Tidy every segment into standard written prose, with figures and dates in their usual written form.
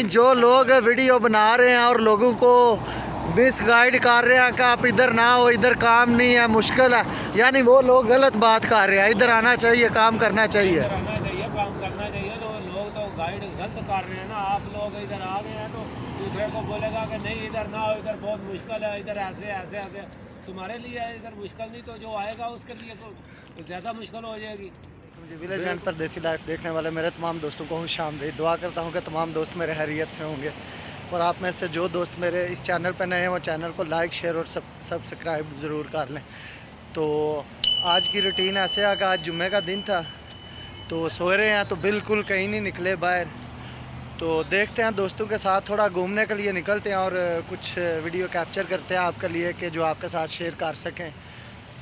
जो लोग वीडियो बना रहे हैं और लोगों को मिसगाइड कर रहे हैं कि आप इधर ना हो, इधर काम नहीं है, मुश्किल है, यानी वो लोग गलत बात कर रहे हैं। इधर आना चाहिए, काम करना चाहिए, काम करना चाहिए। तो लोग तो गाइड गलत कर रहे हैं ना। आप लोग इधर आ गए हैं तो दूसरे को बोलेगा कि नहीं इधर ना हो, इधर बहुत मुश्किल है, इधर ऐसे ऐसे ऐसे। तुम्हारे लिए इधर मुश्किल नहीं, तो जो आएगा उसके लिए तो ज़्यादा मुश्किल हो जाएगी। मुझे विलेज एंड परदेसी लाइफ देखने वाले मेरे तमाम दोस्तों को खुशामदीद। दुआ करता हूँ कि तमाम दोस्त मेरे खैरियत से होंगे, और आप में से जो दोस्त मेरे इस चैनल पर नए हैं वो चैनल को लाइक, शेयर और सब्सक्राइब ज़रूर कर लें। तो आज की रूटीन ऐसे है कि आज जुम्मे का दिन था, तो सो रहे हैं, तो बिल्कुल कहीं नहीं निकले बाहर। तो देखते हैं दोस्तों के साथ थोड़ा घूमने के लिए निकलते हैं और कुछ वीडियो कैप्चर करते हैं आपके लिए, कि जो आपके साथ शेयर कर सकें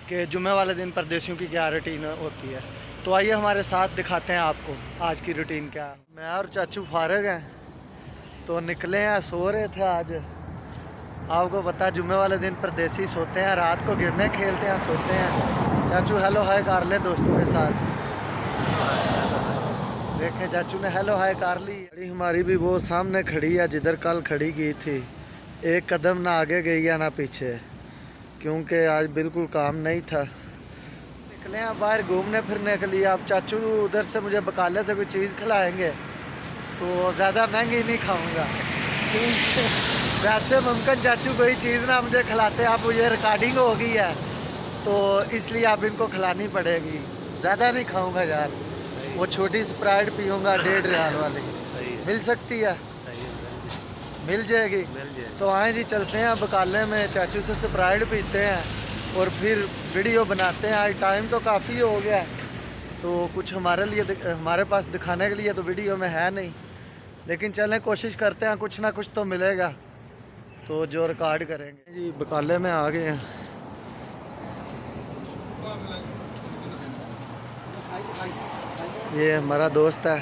कि जुम्मे वाले दिन परदेसियों की क्या रूटीन होती है। तो आइए हमारे साथ दिखाते हैं आपको आज की रूटीन क्या है। मैं और चाचू फारग हैं, तो निकले हैं, सो रहे थे। आज आपको पता है जुम्मे वाले दिन परदेसी सोते हैं, रात को गेमें खेलते हैं, सोते हैं। चाचू हेलो हाय कर ले दोस्तों के साथ। देखें चाचू ने हेलो हाय कर ली। गाड़ी हमारी भी वो सामने खड़ी है जिधर कल खड़ी की थी, एक कदम ना आगे गई है ना पीछे, क्योंकि आज बिल्कुल काम नहीं था। निकले हैं बाहर घूमने फिरने के लिए। अब चाचू उधर से मुझे बकाले से कोई चीज़ खिलाएंगे, तो ज़्यादा महंगी नहीं खाऊंगा। वैसे मुमकिन चाचू कोई चीज़ ना मुझे खिलाते, अब ये रिकॉर्डिंग हो गई है तो इसलिए अब इनको खिलानी पड़ेगी। ज़्यादा नहीं खाऊंगा यार, वो छोटी स्प्राइट पीऊँगा 1.5 रियाल वाली। सही मिल सकती है? सही मिल जाएगी। तो आए जी चलते हैं बकाले में, चाचू से स्प्राइट पीते हैं और फिर वीडियो बनाते हैं। आज टाइम तो काफ़ी हो गया है, तो कुछ हमारे पास दिखाने के लिए तो वीडियो में है नहीं, लेकिन चलें कोशिश करते हैं, कुछ ना कुछ तो मिलेगा तो जो रिकॉर्ड करेंगे। जी बकाले में आ गए हैं। ये हमारा दोस्त है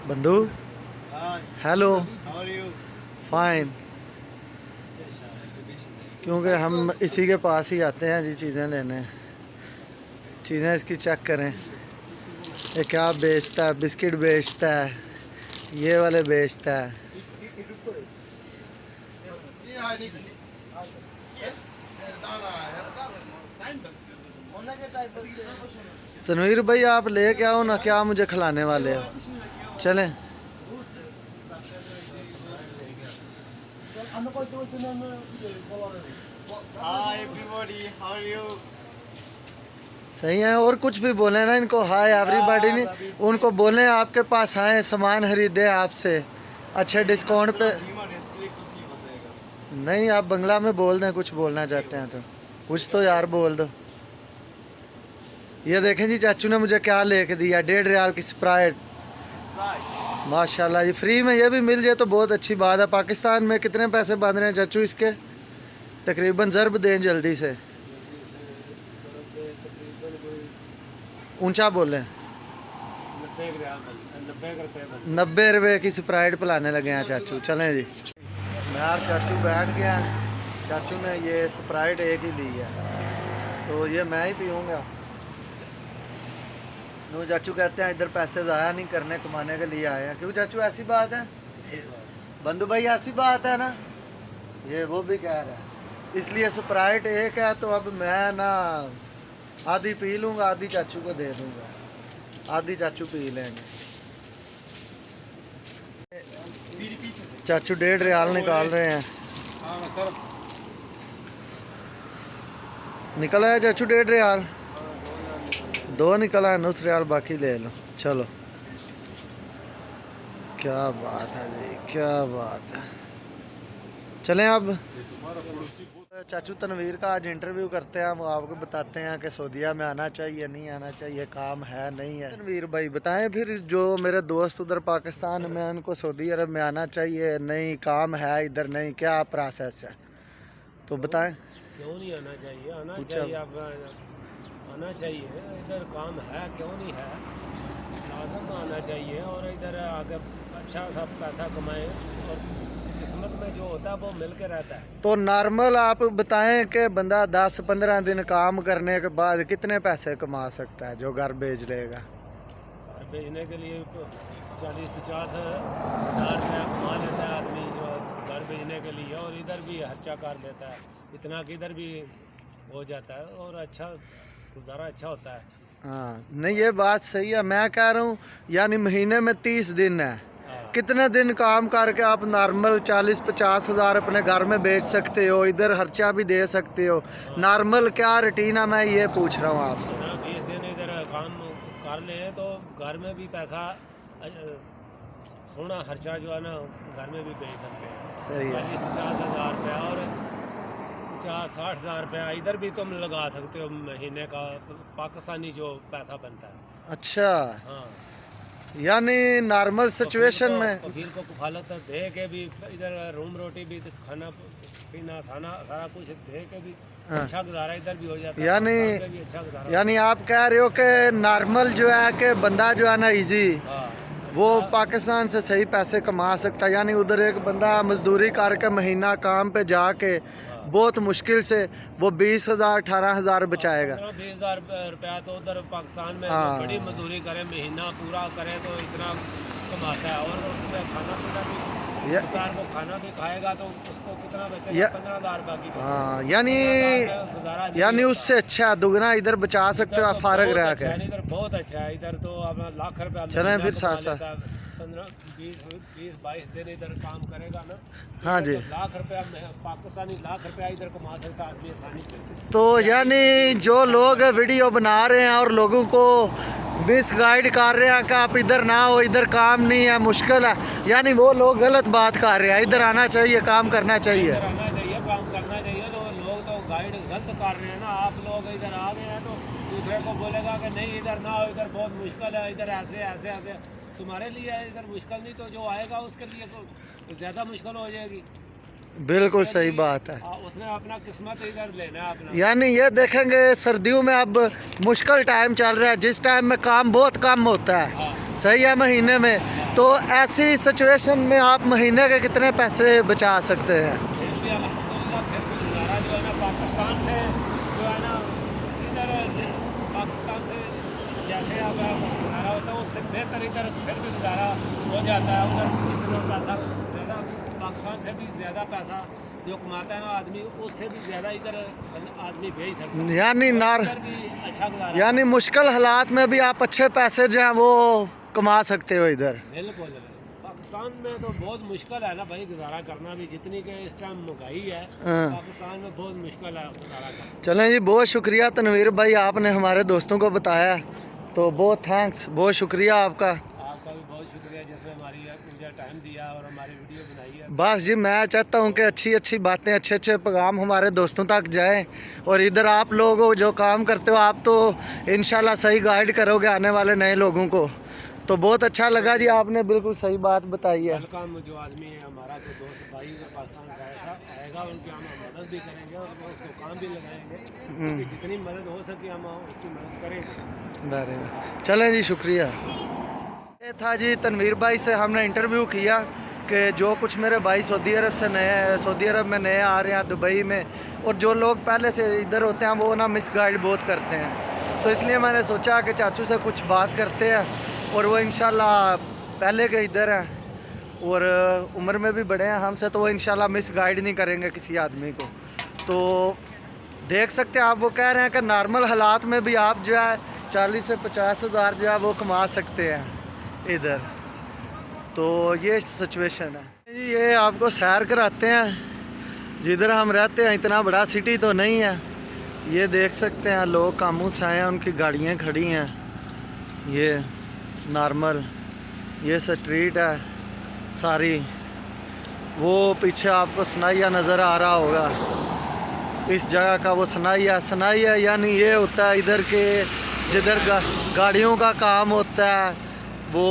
बंधु। Hello, fine. क्योंकि हम इसी के पास ही आते हैं जी चीज़ें लेने। चीज़ें इसकी चेक करें, ये क्या बेचता है, बिस्किट बेचता है, ये वाले बेचता है। तनवीर भाई आप ले के आओ ना, क्या मुझे खिलाने वाले हो? चलें। सही है, और कुछ भी बोले ना इनको। हाय एवरीबॉडी नहीं, उनको बोलें आपके पास आए, सामान खरीदे आपसे अच्छे डिस्काउंट पे। नहीं आप बंगला में बोल दें, कुछ बोलना चाहते हैं तो कुछ तो यार बोल दो। ये देखें जी चाचू ने मुझे क्या लेके दिया, 1.5 रियाल की स्प्राइट। माशाल्लाह, ये फ्री में ये भी मिल जाए तो बहुत अच्छी बात है। पाकिस्तान में कितने पैसे बन रहे हैं चाचू इसके? तकरीबन ज़रब दें जल्दी से, ऊंचा बोलें। 90 रुपये की स्प्राइट पिलाने लगे हैं चाचू। चलें जी, मैं और चाचू बैठ गया। चाचू ने ये स्प्राइट एक ही ली है, तो ये मैं ही पीऊँगा। नो चाचू कहते हैं इधर पैसे ज़ाया नहीं करने, कमाने के लिए आए हैं। क्यों चाचू ऐसी बात है? बंधु भाई ऐसी बात है ना, ये वो भी कह रहा है। इसलिए स्प्राइट एक है, तो अब मैं ना आधी पी लूँगा, आधी चाचू को दे दूँगा, आधी चाचू पी लेंगे। चाचू 1.5 रियाल निकाल रहे हैं। निकला है चाचू 1.5 रियाल, 2 निकला है, 9 रियाल बाकी ले लो। चलो क्या बात है जी, क्या बात है। चलें अब चाचू तनवीर का आज इंटरव्यू करते हैं। हम आपको बताते हैं कि सऊदीया में आना चाहिए नहीं आना चाहिए, काम है नहीं है। तनवीर भाई बताएं फिर, जो मेरे दोस्त उधर पाकिस्तान में, उनको सऊदी अरब में आना चाहिए नहीं, काम है इधर नहीं, क्या प्रोसेस है तो बताएं। क्यों नहीं आना चाहिए? आना चाहिए, आना चाहिए। इधर काम है, क्यों नहीं है, लाजम आना चाहिए। और इधर आगे अच्छा सा पैसा कमाए, और किस्मत में जो होता है वो मिल के रहता है। तो नॉर्मल आप बताएं कि बंदा 10-15 दिन काम करने के बाद कितने पैसे कमा सकता है जो घर भेज लेगा? घर भेजने के लिए 40-50 हज़ार इधर भी खर्चा कर देता है, इतना कि इधर भी हो जाता है और अच्छा गुजारा अच्छा होता है। हाँ नहीं ये बात सही है। मैं कह रहा हूँ यानी महीने में 30 दिन है, हाँ। कितने दिन काम करके आप नॉर्मल 40-50 हज़ार अपने घर में बेच सकते हो, इधर खर्चा भी दे सकते हो। नॉर्मल क्या रूटीन है, मैं ये पूछ रहा हूँ आपसे। 20 दिन इधर काम कर ले तो घर में भी पैसा सोना खर्चा जो है ना घर में भी भेज सकते हैं। सही है। 40-50 हज़ार रुपया और 50-60 हज़ार रुपया इधर भी तुम लगा सकते हो महीने का, पाकिस्तानी जो पैसा बनता है। अच्छा हाँ यानी नॉर्मल सिचुएशन में वकील को कफालत दे के भी इधर रूम रोटी भी खाना पीना सारा कुछ दे के भी अच्छा गुजारा इधर भी हो जाता है। यानी भी अच्छा गुजारा यानी आप कह रहे हो कि नॉर्मल जो है कि बंदा जो है ना इजी हाँ वो पाकिस्तान से सही पैसे कमा सकता है। यानी उधर एक बंदा मजदूरी करके महीना काम पे जाके बहुत मुश्किल से वो 20,000 18,000 बचाएगा। 20,000 रुपया तो उधर पाकिस्तान में हाँ। बड़ी मजदूरी करे महीना पूरा करे तो इतना कमाता है और उसमें खाना पीना भी सरकार को खाना भी खाएगा तो उसको कितना बचेगा? 15,000 रुपया की हाँ यानी गुजारा यानी उससे अच्छा दुगना इधर बचा सकते हो आप फारग रह के। इधर बहुत अच्छा है, इधर तो अपना लाख रुपया चलें फिर साथ साथ 15-20-22 दिन इधर काम करेगा ना। हाँ जी। तो लाख रुपया पाकिस्तानी लाख रुपया इधर कमा सकता है आदमी आसानी से। तो यानी जो लोग वीडियो बना रहे हैं और लोगों को मिसगाइड कर रहे हैं कि आप इधर ना हो, इधर काम नहीं है, मुश्किल है, यानी वो लोग गलत बात कर रहे हैं। इधर आना चाहिए, काम करना चाहिए। इधर आना चाहिए, काम करना चाहिए। तो लोग तो गाइड गलत कर रहे हैं ना। आप लोग इधर आ गए हैं तो दूसरे को बोलेगा कि नहीं इधर ना हो, इधर बहुत मुश्किल है, इधर ऐसे ऐसे ऐसे। तुम्हारे लिए है इधर मुश्किल, नहीं तो जो आएगा उसके लिए तो ज़्यादा मुश्किल हो जाएगी। बिल्कुल सही बात है। उसने अपना किस्मत इधर लेना है अपना। यानी ये देखेंगे सर्दियों में अब मुश्किल टाइम चल रहा है, जिस टाइम में काम बहुत कम होता है। हाँ। सही है महीने में, तो ऐसी सिचुएशन में आप महीने के कितने पैसे बचा सकते हैं? फिर भी अल्हम्दुलिल्लाह फिर भी गुजारा जो है ना पाकिस्तान से जो है ना इधर पाकिस्तान से जैसे अब गुजारा होता है उससे बेहतर इधर फिर भी गुजारा हो जाता है। उधर पैसा ज़्यादा पाकिस्तान से भी ज़्यादा पैसा जो कमाता है ना आदमी, उससे भी ज़्यादा इधर आदमी भेज सकता है। यानी इधर भी अच्छा गुजारा। यानी मुश्किल हालात में भी आप अच्छे पैसे जो हैं वो कमा सकते हो इधर। बिल्कुल। पाकिस्तान में तो बहुत मुश्किल है ना भाई गुजारा करना भी, जितनी के इस टाइम महंगाई है पाकिस्तान में बहुत मुश्किल है गुजारा करना। चलें जी, बहुत शुक्रिया तनवीर भाई, आपने हमारे दोस्तों को बताया, तो बहुत थैंक्स, बहुत शुक्रिया आपका। आपका भी बहुत शुक्रिया जिसने मुझे टाइम दिया और हमारी वीडियो बनाई है। बस जी मैं चाहता हूँ कि अच्छी अच्छी बातें, अच्छे अच्छे पैगाम हमारे दोस्तों तक जाएं। और इधर आप लोग जो काम करते हो आप तो इंशाल्लाह सही गाइड करोगे आने वाले नए लोगों को। तो बहुत अच्छा लगा जी, आपने बिल्कुल सही बात बताई है। वेलकम। जो आदमी है हमारा तो दोस्त भाई पाकिस्तान से आएगा उनकी हम मदद भी करेंगे और उसको काम भी लगाएंगे। जितनी मदद हो सके हम उसकी मदद करेंगे। चलें जी, शुक्रिया। ये था जी तनवीर भाई से हमने इंटरव्यू किया कि जो कुछ मेरे भाई सऊदी अरब में नए आ रहे हैं दुबई में, और जो लोग पहले से इधर होते हैं वो ना मिसगाइड बहुत करते हैं। तो इसलिए मैंने सोचा कि चाचू से कुछ बात करते हैं, और वो इंशाल्लाह पहले के इधर हैं और उम्र में भी बड़े हैं हमसे, तो वो इंशाल्लाह मिसगाइड नहीं करेंगे किसी आदमी को। तो देख सकते हैं आप, वो कह रहे हैं कि नॉर्मल हालात में भी आप जो है 40 से 50 हज़ार जो है वो कमा सकते हैं इधर। तो ये सिचुएशन है। ये आपको सैर कराते हैं जिधर हम रहते हैं। इतना बड़ा सिटी तो नहीं है। ये देख सकते हैं लोग कामों से आए हैं, उनकी गाड़ियाँ खड़ी हैं। ये नॉर्मल ये स्ट्रीट है सारी। वो पीछे आपको सनाइया नज़र आ रहा होगा, इस जगह का वो सनाइया यानी ये होता है इधर के जिधर गाड़ियों का काम होता है, वो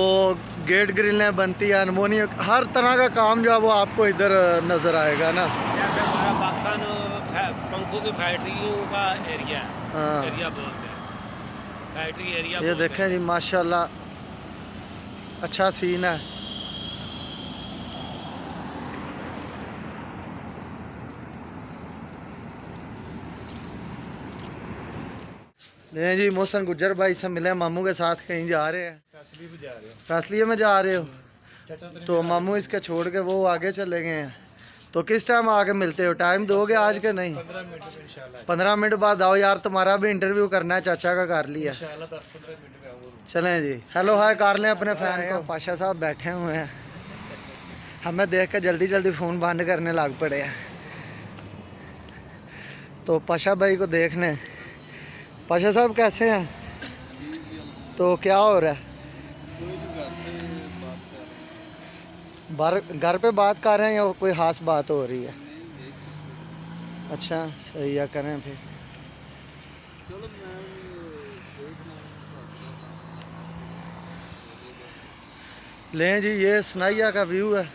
गेट ग्रिलें बनती है, अनमोनियम, हर तरह का काम जो है वो आपको इधर नज़र आएगा ना। जैसे हमारा पाकिस्तान पंखों की फैक्ट्रियों का एरिया है, एरिया बोलते हैं, फैक्ट्री एरिया। ये देखें जी माशाल्लाह अच्छा सीन है। नहीं जी, मोहसन गुज्जर भाई से मिले, मामू के साथ कहीं जा रहे हैं। फैसलिए में जा रहे हो? तो मामू इसके छोड़ के वो आगे चले गए हैं। तो किस टाइम आके मिलते हो? टाइम दोगे आज के नहीं? 15 मिनट में इंशाल्लाह। 15 मिनट बाद आओ यार, तुम्हारा भी इंटरव्यू करना है, चाचा का कर लिया। इंशाल्लाह 10-15 मिनट में आऊंगा। चलें जी, हेलो हाय कर लें अपने फैन को। पाशा साहब बैठे हुए हैं, हमें देख के जल्दी जल्दी फ़ोन बंद करने लग पड़े हैं। तो पाशा भाई को देखने। पाशा साहब कैसे हैं? तो क्या हो रहा है? घर पे बात कर रहे हैं या कोई खास बात हो रही है? अच्छा सही है, करें फिर। लें जी, ये सनाइया का व्यू है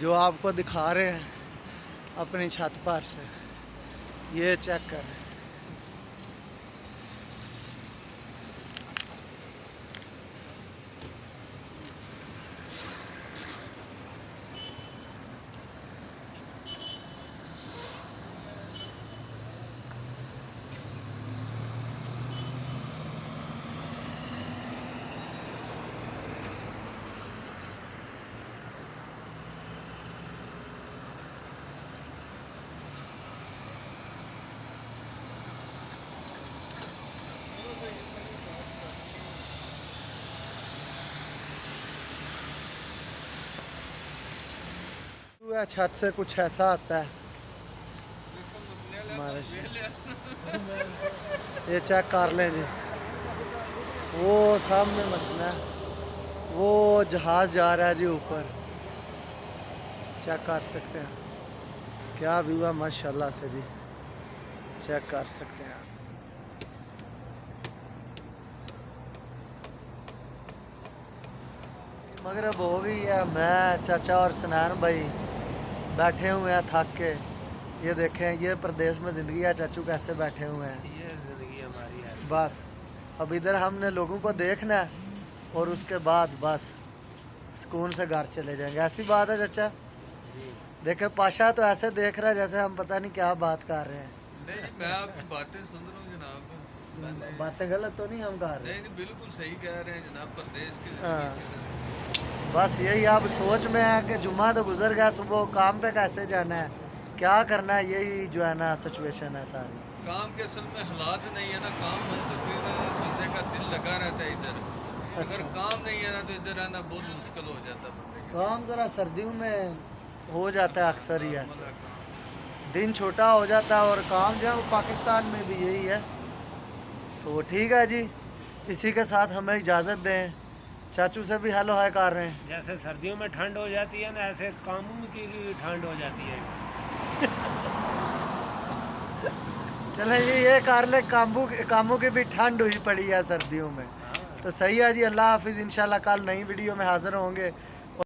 जो आपको दिखा रहे हैं अपनी छत पर से। ये चेक करें। छत से कुछ ऐसा आता है। ये चेक कर लें जी, वो सामने मसला है, वो जहाज जा रहा है जी ऊपर, चेक कर सकते हैं। क्या व्यू है माशाल्लाह से जी, चेक कर सकते हैं। मगरिब हो गई है, मैं चाचा और सनैन भाई बैठे हुए हैं थक के। ये देखें, ये प्रदेश में ज़िंदगी है। चाचू कैसे बैठे हुए हैं? ये ज़िंदगी हमारी है। बस अब इधर हमने लोगों को देखना है और उसके बाद बस सुकून से घर चले जाएंगे। ऐसी बात है चाचा जी। देखे पाशा तो ऐसे देख रहा है जैसे हम पता नहीं क्या बात कर रहे हैं। नहीं, मैं आपकी बातें सुन रहा हूँ जनाब। बातें गलत तो नहीं हम कर रहे? नहीं, बिल्कुल सही कह रहे हैं जनाब, प्रदेश की हाँ। जिंदगी बस यही अब सोच में है कि जुम्मा तो गुजर गया, सुबह काम पे कैसे जाना है, क्या करना है, यही जो है ना सिचुएशन है सारी। काम के असल में हालात नहीं है ना, काम है तो फिर बंदे का दिल लगा रहता है इधर। अगर अच्छा। काम नहीं है ना तो इधर रहना बहुत मुश्किल हो जाता है बंदे के काम ज़रा सर्दियों में हो जाता है अक्सर ही लिए। ऐसा, काम। दिन छोटा हो जाता है और काम जो है वो पाकिस्तान में भी यही है। तो ठीक है जी, इसी के साथ हमें इजाज़त दें। चाचू से भी हेलो हाय कर रहे हैं। जैसे सर्दियों में ठंड हो जाती है ना, ऐसे कामों की भी ठंड हो जाती है। चले जी, ये कर ले, कामों की भी ठंड हुई पड़ी है सर्दियों में। हाँ। तो सही है जी, अल्लाह हाफिज़। इंशाल्लाह कल नई वीडियो में हाज़िर होंगे।